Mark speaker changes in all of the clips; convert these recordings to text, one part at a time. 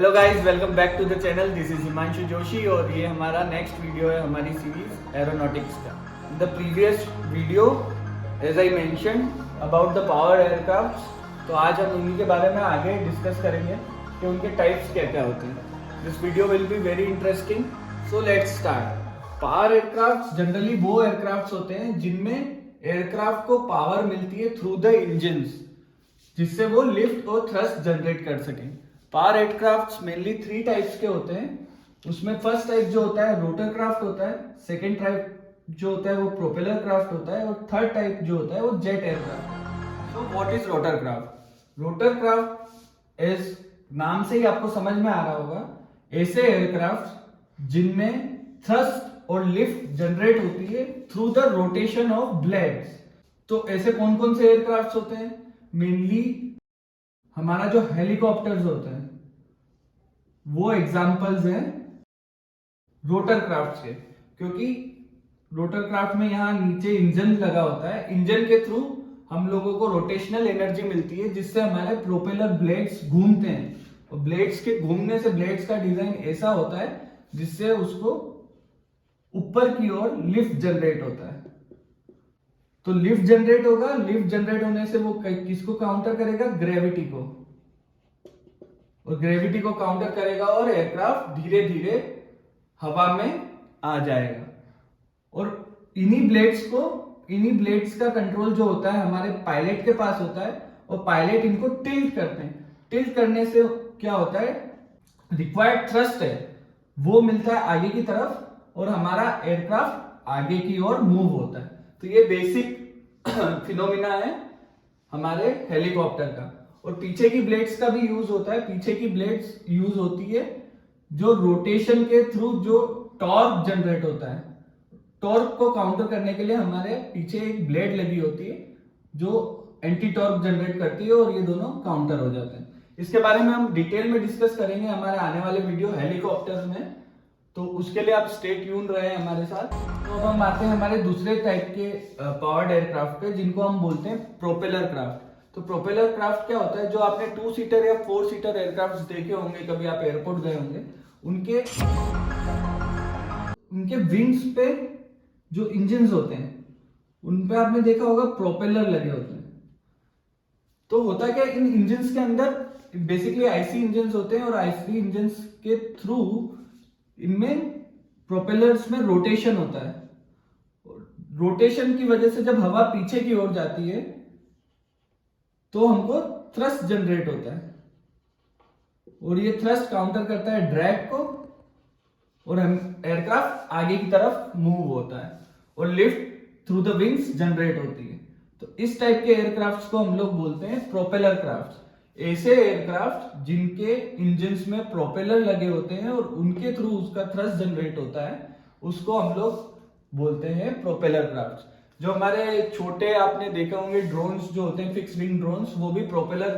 Speaker 1: Hello guys, welcome back to the channel. This is Himanshu Joshi और ये हमारा नेक्स्ट वीडियो है हमारी सीरीज एरोनॉटिक्स का। In the previous video as I mention about the power aircraft, तो आज हम उन्हीं के बारे में आगे डिस्कस करेंगे कि उनके टाइप्स क्या क्या होते हैं। This video will be very interesting, so let's start. Power aircraft generally वो एयरक्राफ्ट होते हैं जिनमें एयरक्राफ्ट को पावर मिलती है थ्रू द इंजन्स, जिससे वो लिफ्ट और थ्रस्ट जनरेट कर सकें। पावर एयरक्राफ्ट मेनली 3 टाइप्स के होते हैं। उसमें फर्स्ट टाइप जो होता है रोटर क्राफ्ट होता है, सेकेंड टाइप जो होता है वो प्रोपेलर क्राफ्ट होता है और थर्ड टाइप जो होता है वो jet aircraft. So what is rotor craft? Rotor craft is, नाम से ही आपको समझ में आ रहा होगा, ऐसे एयरक्राफ्ट जिनमें थ्रस्ट और लिफ्ट जनरेट होती है through the rotation of blades. तो ऐसे कौन कौन से एयरक्राफ्ट होते हैं? मेनली हमारा जो हेलीकॉप्टर्स होते हैं वो एग्जाम्पल्स हैं रोटर क्राफ्ट के, क्योंकि रोटर क्राफ्ट में यहाँ नीचे इंजन लगा होता है। इंजन के थ्रू हम लोगों को रोटेशनल एनर्जी मिलती है जिससे हमारे प्रोपेलर ब्लेड्स घूमते हैं, और ब्लेड्स के घूमने से ब्लेड्स का डिजाइन ऐसा होता है जिससे उसको ऊपर की ओर लिफ्ट जनरेट होता है। तो लिफ्ट जनरेट होगा, लिफ्ट जनरेट होने से वो किसको काउंटर करेगा? ग्रेविटी को, और ग्रेविटी को काउंटर करेगा और एयरक्राफ्ट धीरे धीरे हवा में आ जाएगा। और इन्हीं ब्लेड्स का कंट्रोल जो होता है हमारे पायलट के पास होता है, और पायलट इनको टिल्ट करते हैं। टिल्ट करने से क्या होता है? रिक्वायर्ड थ्रस्ट है वो मिलता है आगे की तरफ, और हमारा एयरक्राफ्ट आगे की ओर मूव होता है। तो ये बेसिक फिनोमिना है हमारे हेलीकॉप्टर का। और पीछे की ब्लेड्स का भी यूज होता है। पीछे की ब्लेड्स यूज होती है जो रोटेशन के थ्रू जो टॉर्क जनरेट होता है, टॉर्क को काउंटर करने के लिए हमारे पीछे एक ब्लेड लगी होती है जो एंटी टॉर्क जनरेट करती है, और ये दोनों काउंटर हो जाते हैं। इसके बारे में हम डिटेल में डिस्कस करेंगे हमारे आने वाले वीडियो हेलीकॉप्टर्स में, तो उसके लिए आप स्टे ट्यून रहे हमारे साथ। तो अब हम आते हैं हमारे दूसरे टाइप के पावर्ड एयरक्राफ्ट पे, जिनको हम बोलते हैं प्रोपेलर क्राफ्ट। तो प्रोपेलर क्राफ्ट क्या होता है? जो आपने 2 सीटर या 4 सीटर एयरक्राफ्ट देखे होंगे, कभी आप एयरपोर्ट गए होंगे, उनके विंग्स पे जो इंजन्स होते हैं उन पे आपने देखा होगा प्रोपेलर लगे होते हैं। तो होता क्या, इन इंजन्स के अंदर बेसिकली आईसी इंजन्स होते हैं, और आईसी इंजन्स के थ्रू इनमें प्रोपेलर्स में रोटेशन होता है। रोटेशन की वजह से जब हवा पीछे की ओर जाती है तो हमको थ्रस्ट जनरेट होता है, और ये थ्रस्ट काउंटर करता है ड्रैग को, और हम एयरक्राफ्ट आगे की तरफ मूव होता है, और lift through the wings generate होती है। तो इस टाइप के एयरक्राफ्ट्स को हम लोग बोलते हैं प्रोपेलर क्राफ्ट। ऐसे एयरक्राफ्ट जिनके इंजन्स में प्रोपेलर लगे होते हैं और उनके थ्रू उसका थ्रस्ट जनरेट होता है, उसको हम लोग बोलते हैं प्रोपेलर क्राफ्ट। जो हमारे छोटे आपने देखे होंगे ड्रोन्स जो होते हैं, फिक्स विंग ड्रोन्स, वो भी प्रोपेलर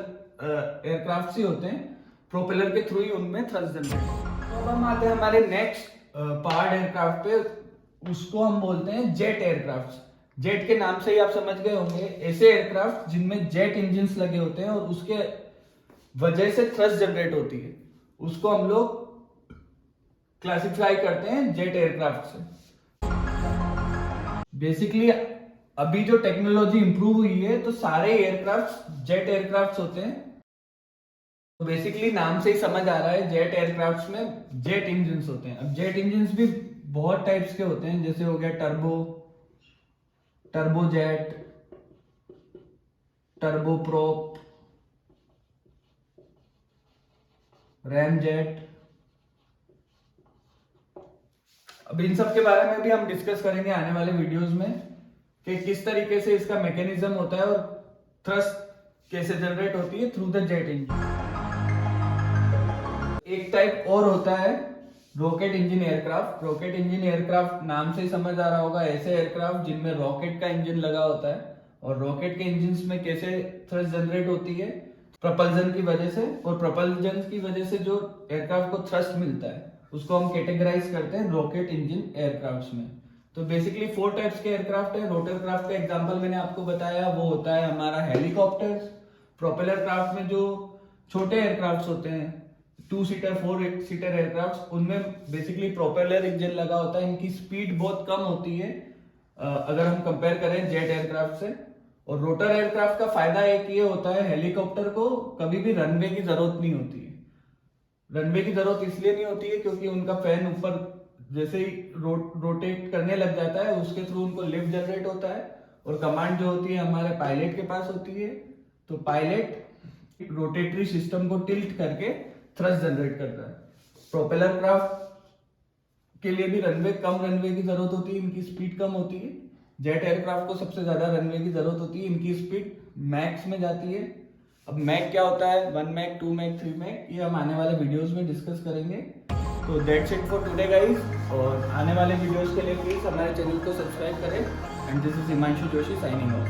Speaker 1: एयरक्राफ्ट ही होते हैं। प्रोपेलर के थ्रू ही उनमें थ्रस्ट जनरेट होता है। तो अब हम आते हैं हमारे नेक्स्ट पावर्ड एयरक्राफ्ट पे, उसको हम बोलते हैं जेट एयरक्राफ्ट। जेट के नाम से ही आप समझ गए होंगे, ऐसे एयरक्राफ्ट जिनमें जेट इंजन्स लगे होते हैं और उसके वजह से थ्रस्ट जनरेट होती है, उसको हम लोग क्लासिफाई करते हैं जेट एयरक्राफ्ट से। बेसिकली अभी जो टेक्नोलॉजी इंप्रूव हुई है तो सारे एयरक्राफ्ट जेट एयरक्राफ्ट होते हैं। तो बेसिकली नाम से ही समझ आ रहा है, जेट एयरक्राफ्ट में जेट इंजन्स होते हैं। अब जेट इंजन्स भी बहुत टाइप्स के होते हैं, जैसे हो गया टर्बोजेट, टर्बोप्रोप, रैमजेट। अब इन सब के बारे में भी हम डिस्कस करेंगे आने वाले वीडियोस में कि किस तरीके से इसका मैकेनिज्म होता है और थ्रस्ट कैसे जनरेट होती है थ्रू द जेट इंजन। एक टाइप और होता है rocket engine aircraft. Rocket engine aircraft नाम से ही समझ आ रहा होगा, ऐसे एयरक्राफ्ट जिनमें रॉकेट का इंजन लगा होता है, और रॉकेट के इंजन में कैसे थ्रस्ट जनरेट होती है? प्रपल्जन की वजह से, और प्रपल्जन की वजह से जो एयरक्राफ्ट को थ्रस्ट मिलता है उसको हम कैटेगराइज करते हैं रॉकेट इंजन एयरक्राफ्ट में। तो बेसिकली 4 टाइप्स के एयरक्राफ्ट है। रोटर क्राफ्ट का एग्जांपल मैंने आपको बताया, वो होता है हमारा हेलीकॉप्टर्स। प्रोपेलर क्राफ्ट में जो छोटे एयरक्राफ्ट होते हैं 2 सीटर 4 सीटर एयरक्राफ्ट, उनमें बेसिकली प्रोपेलर इंजन लगा होता है। इनकी स्पीड बहुत कम होती है अगर हम कंपेयर करें जेट एयरक्राफ्ट से। और रोटर एयरक्राफ्ट का फायदा एक ये होता है, हेलीकॉप्टर को कभी भी रनवे की जरूरत नहीं होती है। रनवे की जरूरत इसलिए नहीं होती है क्योंकि उनका फैन ऊपर जैसे ही रोटेट करने लग जाता है, उसके थ्रू उनको लिफ्ट जनरेट होता है और कमांड जो होती है हमारे पायलट के पास होती है। तो पायलट रोटेटरी सिस्टम को टिल्ट करके थ्रस्ट जनरेट करता है। प्रोपेलर क्राफ्ट के लिए भी कम रनवे की जरूरत होती है, इनकी स्पीड कम होती है। जेट एयरक्राफ्ट को सबसे ज्यादा रनवे की जरूरत होती है, इनकी स्पीड मैक्स में जाती है। अब मैक क्या होता है, 1 मैक, 2 मैक, 3 मैक, ये हम आने वाले वीडियोस में डिस्कस करेंगे। तो that's it for today guys, और आने वाले वीडियोस के लिए प्लीज हमारे चैनल को सब्सक्राइब करें। And this is Himanshu Joshi signing off.